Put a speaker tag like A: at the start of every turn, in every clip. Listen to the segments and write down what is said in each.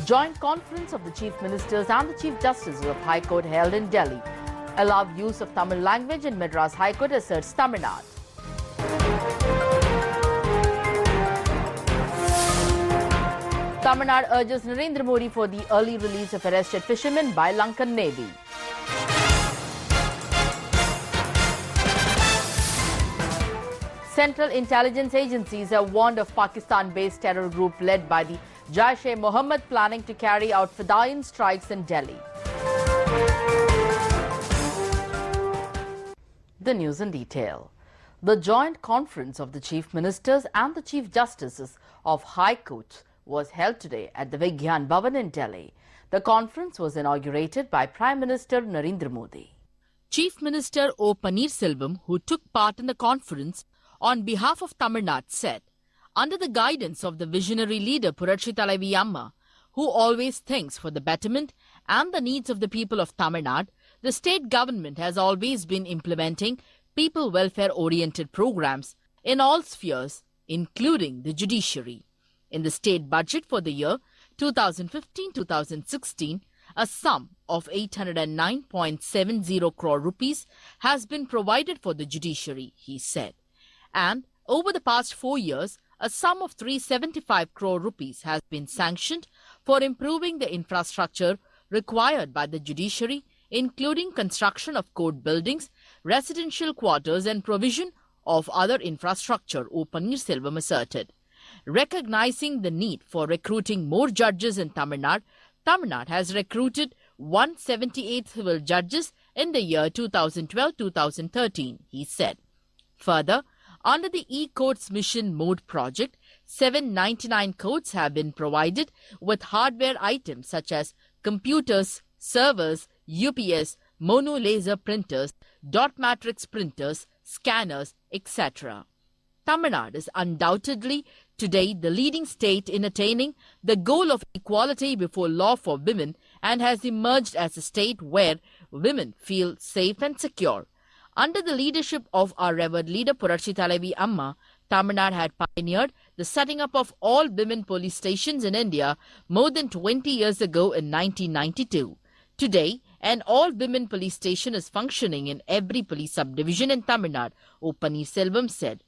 A: Joint conference of the Chief Ministers and the Chief Justices of High Court held in Delhi. Allowed use of Tamil language in Madras High Court, asserts Tamil Nadu. Tamil Nadu urges Narendra Modi for the early release of arrested fishermen by Lankan Navy. Central intelligence agencies have warned of Pakistan-based terror group led by the Jaya Mohammed planning to carry out Fadayan strikes in Delhi. The news in detail. The joint conference of the Chief Ministers and the Chief Justices of High Court was held today at the Vigyan Bhavan in Delhi. The conference was inaugurated by Prime Minister Narendra Modi. Chief Minister O. Paneerselvam, who took part in the conference on behalf of Tamil Nadu, said, under the guidance of the visionary leader Puratchi Thalaivi Amma, who always thinks for the betterment and the needs of the people of Tamil Nadu, the state government has always been implementing people welfare-oriented programs in all spheres, including the judiciary. In the state budget for the year 2015-2016, a sum of 809.70 crore rupees has been provided for the judiciary, he said. And over the past 4 years, a sum of 375 crore rupees has been sanctioned for improving the infrastructure required by the judiciary, including construction of court buildings, residential quarters and provision of other infrastructure, O. Paneerselvam asserted. Recognizing the need for recruiting more judges in Tamil Nadu has recruited 178 civil judges in the year 2012-2013, he said. Further, under the e-Courts Mission Mode project, 799 courts have been provided with hardware items such as computers, servers, UPS, mono laser printers, dot matrix printers, scanners, etc. Tamil Nadu is undoubtedly today the leading state in attaining the goal of equality before law for women and has emerged as a state where women feel safe and secure. Under the leadership of our revered leader Puratchi Thalaivi Amma, Tamil Nadu had pioneered the setting up of all women police stations in India more than 20 years ago in 1992. Today, an all-women police station is functioning in every police subdivision in Tamil Nadu, O. Paneerselvam said.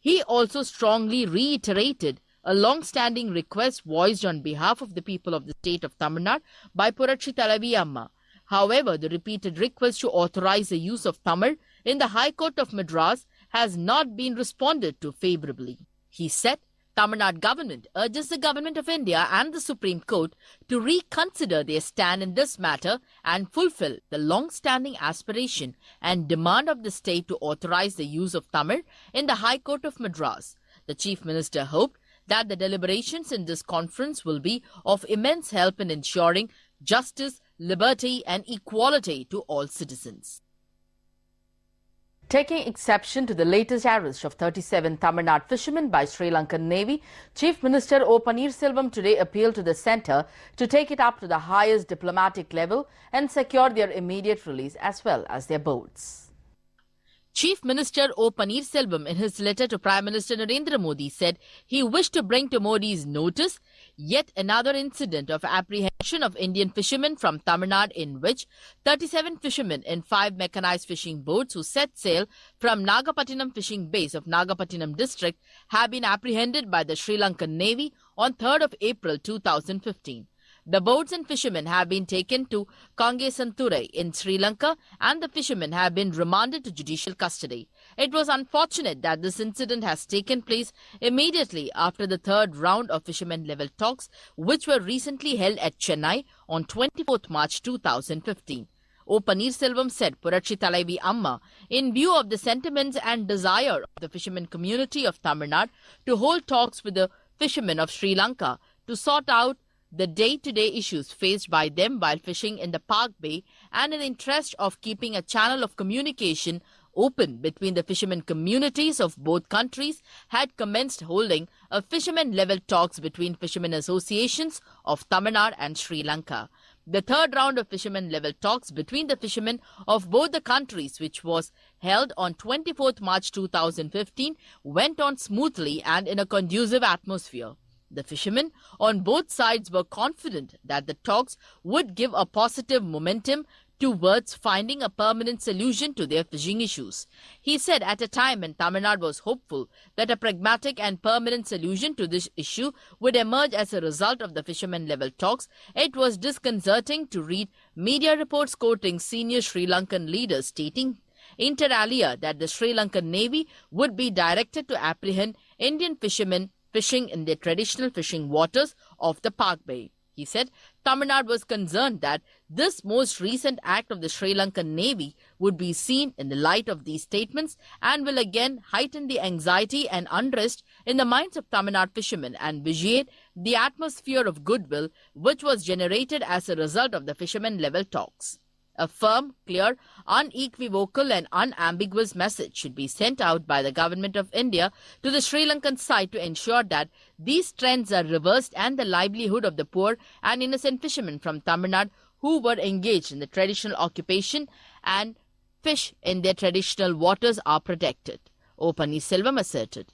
A: He also strongly reiterated a long-standing request voiced on behalf of the people of the state of Tamil Nadu by Puratchi Thalaivi Amma. However, the repeated request to authorize the use of Tamil in the High Court of Madras has not been responded to favorably. He said, Tamil Nadu government urges the Government of India and the Supreme Court to reconsider their stand in this matter and fulfill the long-standing aspiration and demand of the state to authorize the use of Tamil in the High Court of Madras. The Chief Minister hoped that the deliberations in this conference will be of immense help in ensuring justice, liberty and equality to all citizens. Taking exception to the latest arrest of 37 Tamil Nadu fishermen by Sri Lankan Navy, Chief Minister O. Paneerselvam today appealed to the centre to take it up to the highest diplomatic level and secure their immediate release as well as their boats. Chief Minister O. Paneerselvam, in his letter to Prime Minister Narendra Modi, said he wished to bring to Modi's notice yet another incident of apprehension of Indian fishermen from Tamil Nadu in which 37 fishermen in 5 mechanized fishing boats who set sail from Nagapattinam fishing base of Nagapattinam district have been apprehended by the Sri Lankan Navy on 3rd of April 2015. The boats and fishermen have been taken to Kangesanture in Sri Lanka and the fishermen have been remanded to judicial custody. It was unfortunate that this incident has taken place immediately after the third round of fishermen-level talks which were recently held at Chennai on 24th March 2015. O. Paneerselvam said Puratchi Thalaivi Amma, in view of the sentiments and desire of the fishermen community of Tamil Nadu to hold talks with the fishermen of Sri Lanka to sort out the day-to-day issues faced by them while fishing in the Park Bay and in the interest of keeping a channel of communication open between the fishermen communities of both countries, had commenced holding a fishermen-level talks between fishermen associations of Tamil Nadu and Sri Lanka. The third round of fishermen-level talks between the fishermen of both the countries, which was held on 24th March 2015, went on smoothly and in a conducive atmosphere. The fishermen on both sides were confident that the talks would give a positive momentum towards finding a permanent solution to their fishing issues. He said at a time when Tamil Nadu was hopeful that a pragmatic and permanent solution to this issue would emerge as a result of the fishermen-level talks, it was disconcerting to read media reports quoting senior Sri Lankan leaders stating inter alia that the Sri Lankan Navy would be directed to apprehend Indian fishermen fishing in their traditional fishing waters of the Park Bay. He said Tamil Nadu was concerned that this most recent act of the Sri Lankan Navy would be seen in the light of these statements and will again heighten the anxiety and unrest in the minds of Tamil Nadu fishermen and vitiate the atmosphere of goodwill which was generated as a result of the fishermen-level talks. A firm, clear, unequivocal and unambiguous message should be sent out by the Government of India to the Sri Lankan side to ensure that these trends are reversed and the livelihood of the poor and innocent fishermen from Tamil Nadu who were engaged in the traditional occupation and fish in their traditional waters are protected, O. Paneerselvam asserted.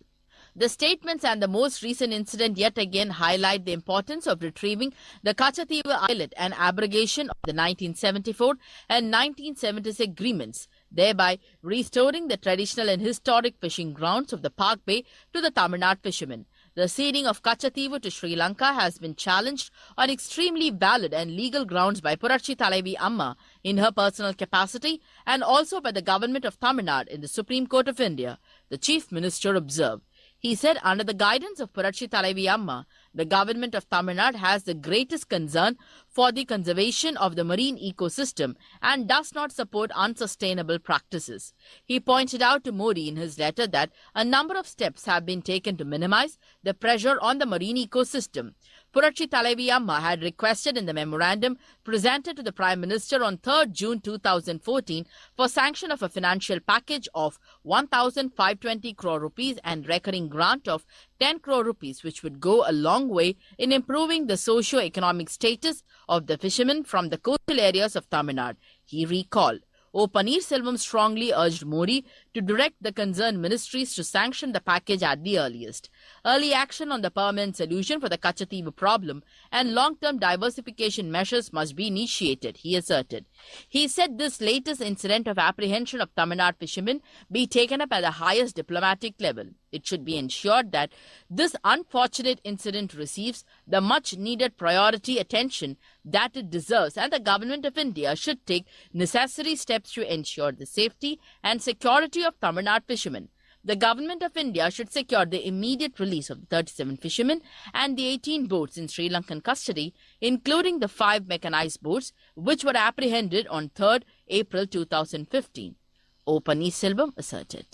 A: The statements and the most recent incident yet again highlight the importance of retrieving the Kachatiwa Islet and abrogation of the 1974 and 1976 agreements, thereby restoring the traditional and historic fishing grounds of the Park Bay to the Tamil Nadu fishermen. The ceding of Kachatiwa to Sri Lanka has been challenged on extremely valid and legal grounds by Puratchi Thalaivi Amma in her personal capacity and also by the government of Tamil Nadu in the Supreme Court of India, the Chief Minister observed. He said under the guidance of Puratchi Thalaivi Amma, the government of Tamil Nadu has the greatest concern for the conservation of the marine ecosystem and does not support unsustainable practices. He pointed out to Modi in his letter that a number of steps have been taken to minimize the pressure on the marine ecosystem. Puratchi Thalaivi Amma had requested in the memorandum presented to the Prime Minister on 3rd June 2014 for sanction of a financial package of 1,520 crore rupees and recurring grant of 10 crore rupees, which would go a long way in improving the socio-economic status of the fishermen from the coastal areas of Tamil Nadu. He recalled. O. Paneerselvam strongly urged Modi to direct the concerned ministries to sanction the package at the earliest. Early action on the permanent solution for the Kachatiwa problem and long-term diversification measures must be initiated, he asserted. He said this latest incident of apprehension of Tamil Nadu fishermen be taken up at the highest diplomatic level. It should be ensured that this unfortunate incident receives the much-needed priority attention that it deserves, and the Government of India should take necessary steps to ensure the safety and security of Tamil Nadu fishermen. The Government of India should secure the immediate release of the 37 fishermen and the 18 boats in Sri Lankan custody, including the 5 mechanized boats which were apprehended on 3rd April 2015, O. Paneerselvam asserted.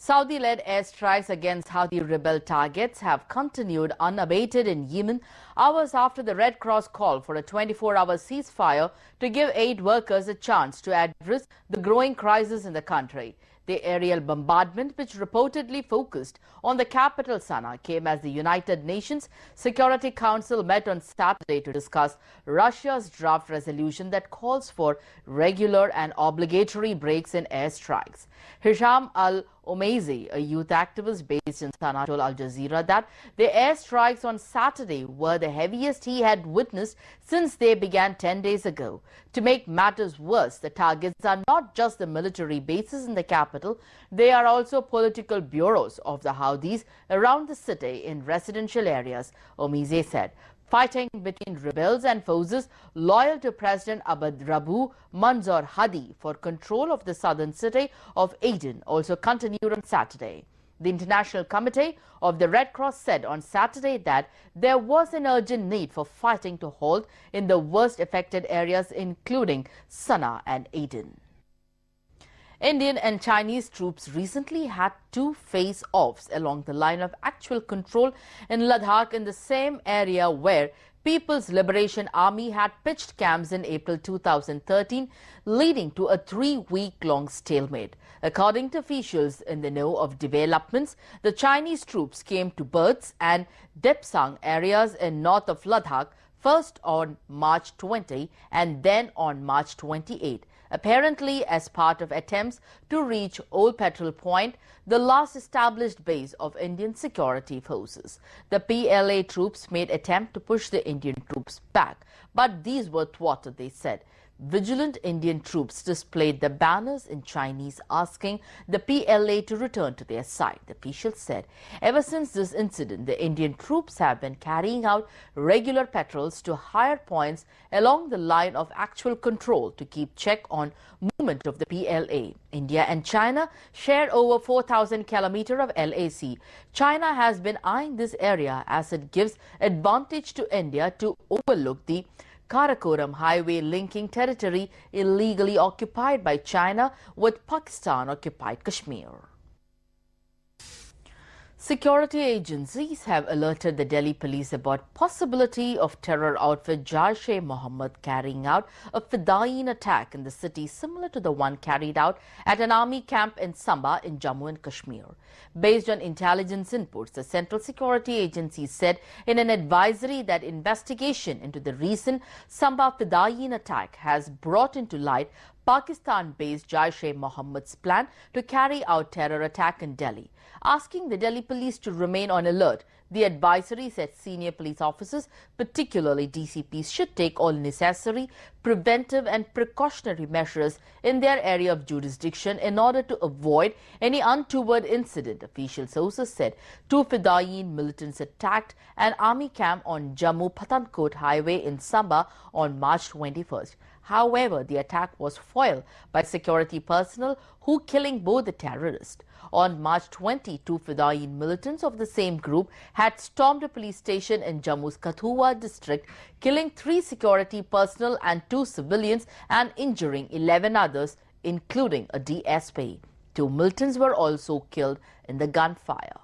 A: Saudi-led airstrikes against Houthi rebel targets have continued unabated in Yemen hours after the Red Cross called for a 24-hour ceasefire to give aid workers a chance to address the growing crisis in the country. The aerial bombardment, which reportedly focused on the capital Sana'a, came as the United Nations Security Council met on Saturday to discuss Russia's draft resolution that calls for regular and obligatory breaks in airstrikes. Hisham al-Omeizi, a youth activist based in Sana'a, told Al Jazeera that the airstrikes on Saturday were the heaviest he had witnessed since they began 10 days ago. To make matters worse, the targets are not just the military bases in the capital, they are also political bureaus of the Houthis around the city in residential areas, Omeizi said. Fighting between rebels and forces loyal to President Abd Rabbu Mansour Hadi for control of the southern city of Aden also continued on Saturday. The International Committee of the Red Cross said on Saturday that there was an urgent need for fighting to halt in the worst affected areas, including Sana'a and Aden. Indian and Chinese troops recently had 2 face-offs along the line of actual control in Ladakh, in the same area where People's Liberation Army had pitched camps in April 2013, leading to a 3-week-long stalemate. According to officials in the know of developments, the Chinese troops came to Burts and Depsang areas in north of Ladakh first on March 20 and then on March 28. apparently as part of attempts to reach Old Petrol Point, the last established base of Indian security forces. The PLA troops made attempt to push the Indian troops back, but these were thwarted, they said. Vigilant Indian troops displayed the banners in Chinese asking the PLA to return to their side. The officials said ever since this incident, the Indian troops have been carrying out regular patrols to higher points along the line of actual control to keep check on movement of the PLA. India and China share over 4,000 kilometers of LAC. China has been eyeing this area as it gives advantage to India to overlook the Karakoram highway linking territory illegally occupied by China with Pakistan-occupied Kashmir. Security agencies have alerted the Delhi police about possibility of terror outfit Jaish-e-Mohammed carrying out a Fedayeen attack in the city similar to the one carried out at an army camp in Samba in Jammu and Kashmir. Based on intelligence inputs, the Central Security Agency said in an advisory that investigation into the recent Samba Fedayeen attack has brought into light Pakistan-based Jaish-e-Mohammed's plan to carry out terror attack in Delhi. Asking the Delhi police to remain on alert, the advisory said senior police officers, particularly DCPs, should take all necessary preventive and precautionary measures in their area of jurisdiction in order to avoid any untoward incident. Official sources said 2 Fedayeen militants attacked an army camp on Jammu-Pathankot highway in Samba on March 21st. However, the attack was foiled by security personnel who killing both the terrorists. On March 20, 2 Fedayeen militants of the same group had stormed a police station in Jammu's Kathua district, killing 3 security personnel and 2 civilians and injuring 11 others, including a DSP. 2 militants were also killed in the gunfire.